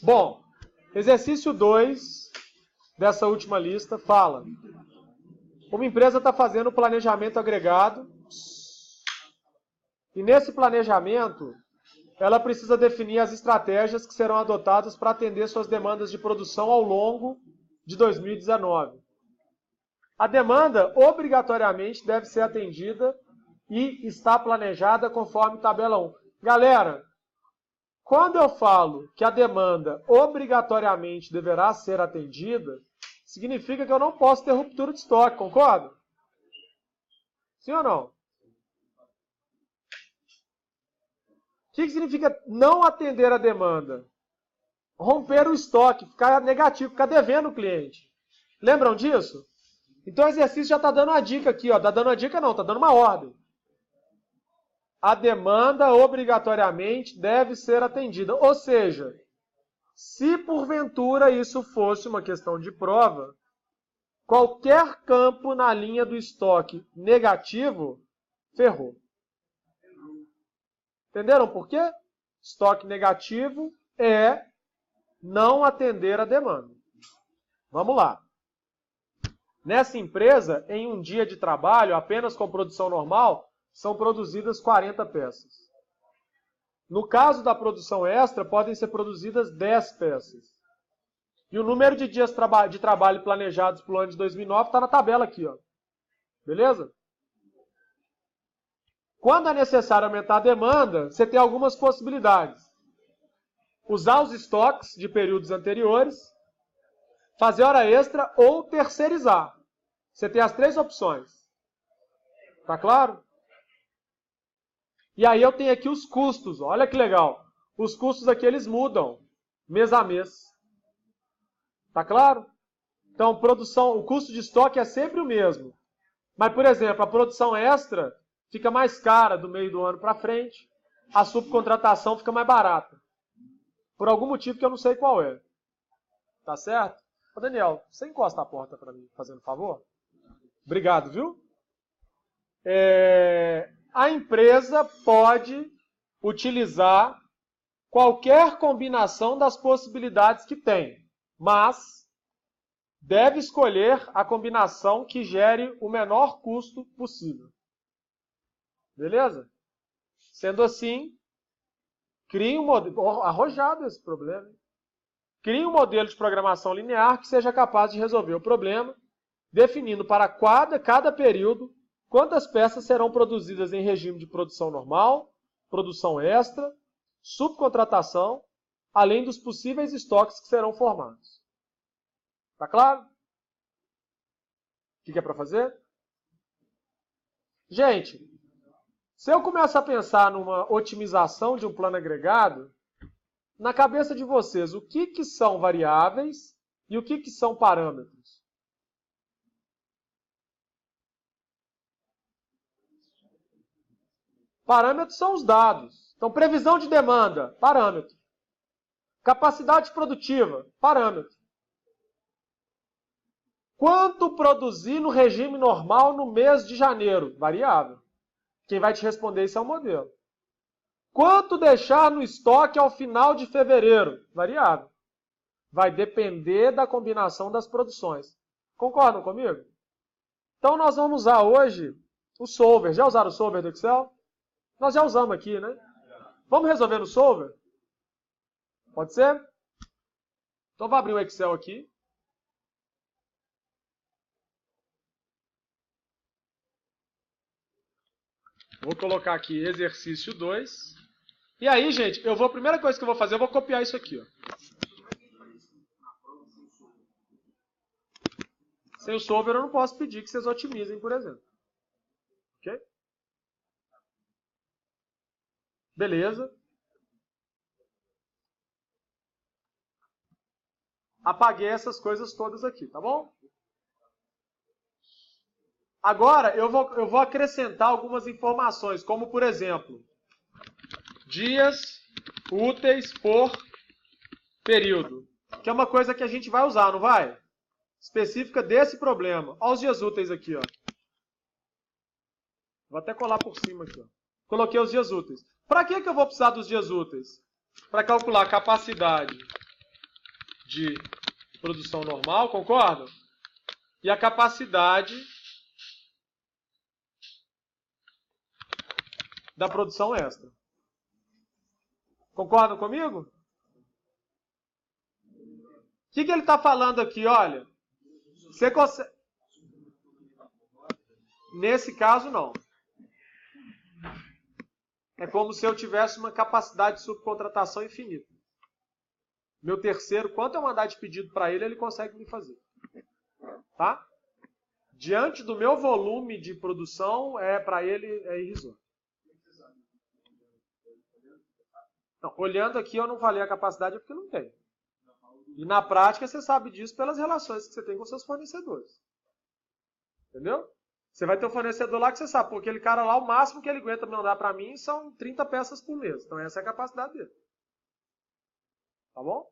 Bom, exercício 2 dessa última lista fala: uma empresa está fazendo planejamento agregado e nesse planejamento ela precisa definir as estratégias que serão adotadas para atender suas demandas de produção ao longo de 2019. A demanda obrigatoriamente deve ser atendida e está planejada conforme tabela 1. Galera, quando eu falo que a demanda obrigatoriamente deverá ser atendida, significa que eu não posso ter ruptura de estoque, concorda? Sim ou não? O que significa não atender a demanda? Romper o estoque, ficar negativo, ficar devendo o cliente. Lembram disso? Então o exercício já está dando uma dica aqui, ó. Está dando uma dica não, está dando uma ordem. A demanda obrigatoriamente deve ser atendida. Ou seja, se porventura isso fosse uma questão de prova, qualquer campo na linha do estoque negativo, ferrou. Entenderam por quê? Estoque negativo é não atender a demanda. Vamos lá. Nessa empresa, em um dia de trabalho, apenas com produção normal, são produzidas 40 peças. No caso da produção extra, podem ser produzidas 10 peças. E o número de dias de trabalho planejados para o ano de 2009 está na tabela aqui, ó. Beleza? Quando é necessário aumentar a demanda, você tem algumas possibilidades. Usar os estoques de períodos anteriores, fazer hora extra ou terceirizar. Você tem as três opções. Tá claro? E aí eu tenho aqui os custos. Olha que legal. Os custos aqui eles mudam mês a mês. Tá claro? Então, o custo de estoque é sempre o mesmo. Mas, por exemplo, a produção extra fica mais cara do meio do ano para frente. A subcontratação fica mais barata. Por algum motivo que eu não sei qual é. Tá certo? Ô Daniel, você encosta a porta para mim, fazendo favor? Obrigado, viu? A empresa pode utilizar qualquer combinação das possibilidades que tem, mas deve escolher a combinação que gere o menor custo possível. Beleza? Sendo assim, crie um modelo... Arrojado esse problema. Crie um modelo de programação linear que seja capaz de resolver o problema, definindo para cada período quantas peças serão produzidas em regime de produção normal, produção extra, subcontratação, além dos possíveis estoques que serão formados. Tá claro? O que é para fazer? Gente, se eu começar a pensar numa otimização de um plano agregado, na cabeça de vocês, o que são variáveis e o que são parâmetros? Parâmetros são os dados. Então, previsão de demanda, parâmetro. Capacidade produtiva, parâmetro. Quanto produzir no regime normal no mês de janeiro? Variável. Quem vai te responder isso é o modelo. Quanto deixar no estoque ao final de fevereiro? Variável. Vai depender da combinação das produções. Concordam comigo? Então, nós vamos usar hoje o solver. Já usaram o solver do Excel? Nós já usamos aqui, né? Vamos resolver no solver? Pode ser? Então, vou abrir o Excel aqui. Vou colocar aqui exercício 2. E aí, gente, a primeira coisa que eu vou fazer, eu vou copiar isso aqui, ó. Sem o solver eu não posso pedir que vocês otimizem, por exemplo. Ok? Beleza. Apaguei essas coisas todas aqui, tá bom? Agora, eu vou acrescentar algumas informações, como, por exemplo, dias úteis por período, que é uma coisa que a gente vai usar, não vai? Específica desse problema. Olha os dias úteis aqui, ó. Vou até colar por cima aqui, ó. Coloquei os dias úteis. Para que eu vou precisar dos dias úteis? Para calcular a capacidade de produção normal, concordam? E a capacidade da produção extra. Concordam comigo? O que ele está falando aqui? Olha, você consegue... Nesse caso, não. É como se eu tivesse uma capacidade de subcontratação infinita. Meu terceiro, quanto eu mandar de pedido para ele, ele consegue me fazer. Tá? Diante do meu volume de produção, para ele é irrisório. Não, olhando aqui, eu não falei a capacidade porque não tem. E na prática, você sabe disso pelas relações que você tem com seus fornecedores. Entendeu? Você vai ter um fornecedor lá que você sabe, porque aquele cara lá, o máximo que ele aguenta mandar para mim são 30 peças por mês. Então essa é a capacidade dele. Tá bom?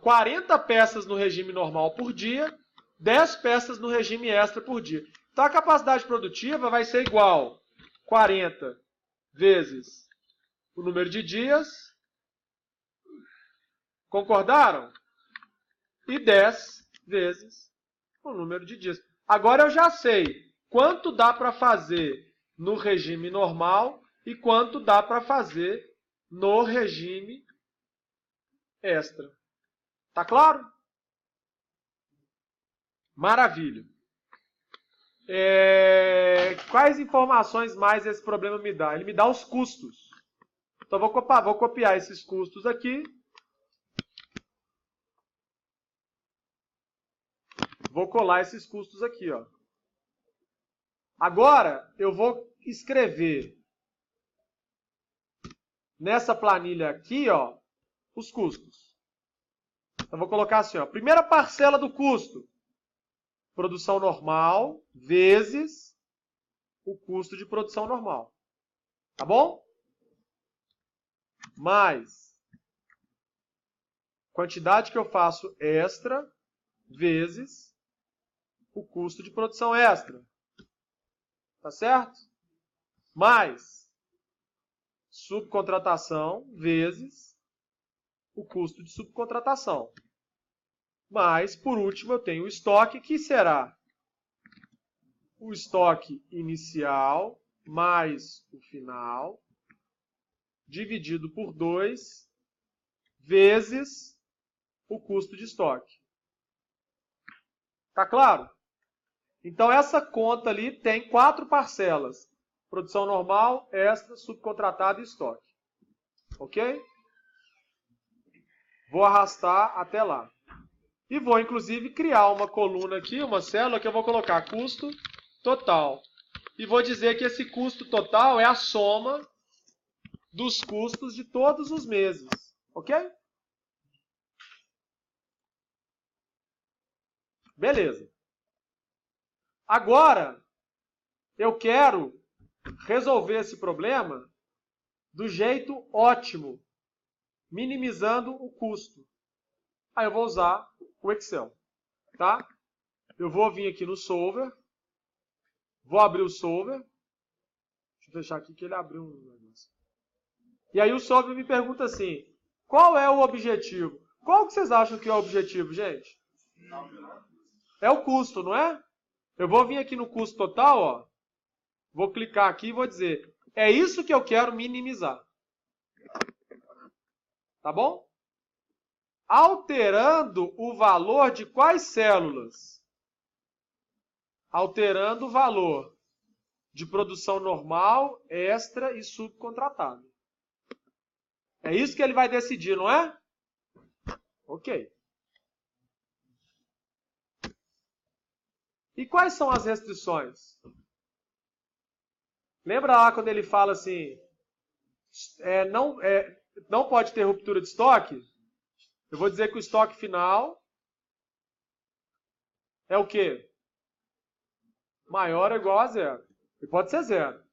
40 peças no regime normal por dia, 10 peças no regime extra por dia. Então a capacidade produtiva vai ser igual 40 vezes o número de dias. Concordaram? E 10 vezes o número de dias. Agora eu já sei quanto dá para fazer no regime normal e quanto dá para fazer no regime extra. Tá claro? Maravilha. Quais informações mais esse problema me dá? Ele me dá os custos. Então vou copiar esses custos aqui. Vou colar esses custos aqui, ó. Agora eu vou escrever nessa planilha aqui, ó, os custos. Então vou colocar assim, ó, primeira parcela do custo, produção normal vezes o custo de produção normal. Tá bom? Mais quantidade que eu faço extra vezes o custo de produção extra. Tá certo? Mais subcontratação vezes o custo de subcontratação. Mas, por último, eu tenho o estoque, que será o estoque inicial mais o final, dividido por 2, vezes o custo de estoque. Tá claro? Então, essa conta ali tem 4 parcelas. Produção normal, extra, subcontratado e estoque. Ok? Vou arrastar até lá. E vou, inclusive, criar uma coluna aqui, uma célula, que eu vou colocar custo total. E vou dizer que esse custo total é a soma dos custos de todos os meses. Ok? Beleza. Agora, eu quero resolver esse problema do jeito ótimo, minimizando o custo. Aí eu vou usar o Excel. Tá? Eu vou vir aqui no Solver, vou abrir o Solver. Deixa eu fechar aqui que ele abriu um negócio. E aí o Solver me pergunta assim, qual é o objetivo? Qual que vocês acham que é o objetivo, gente? É o custo, não é? Eu vou vir aqui no custo total, ó. Vou clicar aqui e vou dizer, é isso que eu quero minimizar. Tá bom? Alterando o valor de quais células? Alterando o valor de produção normal, extra e subcontratado. É isso que ele vai decidir, não é? Ok. E quais são as restrições? Lembra lá quando ele fala assim, não pode ter ruptura de estoque? Eu vou dizer que o estoque final é o quê? Maior ou igual a zero. Ele pode ser zero,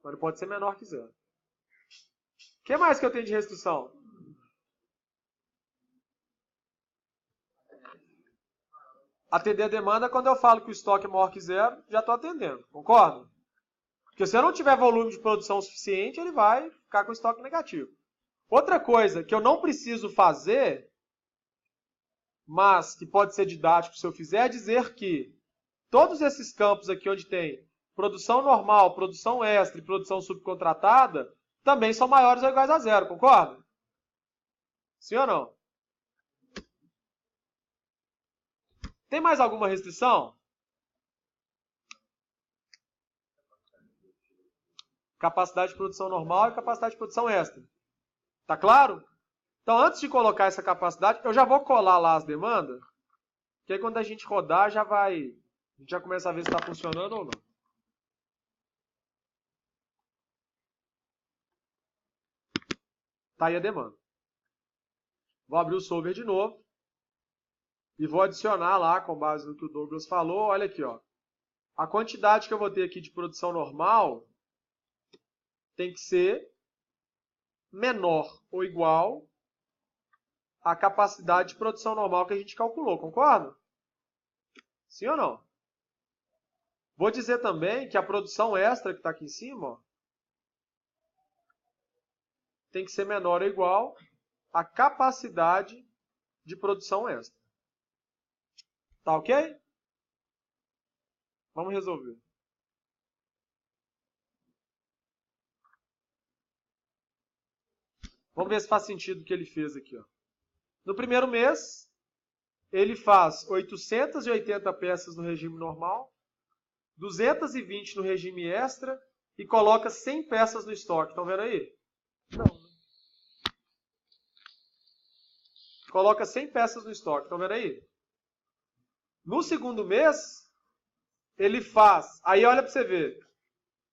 mas não pode ser menor que zero. O que mais que eu tenho de restrição? Atender a demanda, quando eu falo que o estoque é maior que zero, já estou atendendo. Concorda? Porque se eu não tiver volume de produção suficiente, ele vai ficar com estoque negativo. Outra coisa que eu não preciso fazer, mas que pode ser didático se eu fizer, é dizer que todos esses campos aqui onde tem produção normal, produção extra e produção subcontratada, também são maiores ou iguais a zero, concorda? Sim ou não? Tem mais alguma restrição? Capacidade de produção normal e capacidade de produção extra. Tá claro? Então, antes de colocar essa capacidade, eu já vou colar lá as demandas, que aí quando a gente rodar, a gente já começa a ver se está funcionando ou não. Tá aí a demanda. Vou abrir o solver de novo e vou adicionar lá, com base no que o Douglas falou, olha aqui, ó. A quantidade que eu vou ter aqui de produção normal tem que ser menor ou igual à capacidade de produção normal que a gente calculou, concorda? Sim ou não? Vou dizer também que a produção extra que está aqui em cima, ó, tem que ser menor ou igual à capacidade de produção extra. Tá ok? Vamos resolver. Vamos ver se faz sentido o que ele fez aqui, ó. No primeiro mês, ele faz 880 peças no regime normal, 220 no regime extra e coloca 100 peças no estoque. Estão vendo aí? Não. Coloca 100 peças no estoque. Estão vendo aí? No segundo mês, ele faz... Aí olha para você ver.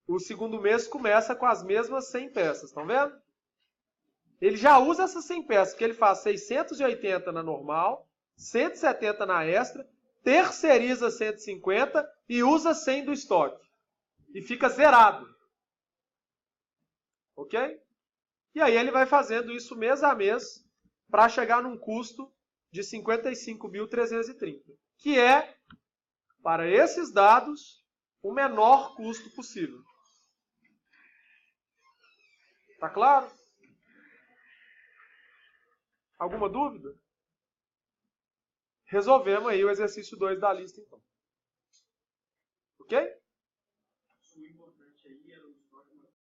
O segundo mês começa com as mesmas 100 peças. Estão vendo? Ele já usa essas 100 peças, porque ele faz 680 na normal, 170 na extra, terceiriza 150 e usa 100 do estoque. E fica zerado. Ok? E aí ele vai fazendo isso mês a mês para chegar num custo de 55.330, que é, para esses dados, o menor custo possível. Tá claro? Alguma dúvida? Resolvemos aí o exercício 2 da lista, então. Ok?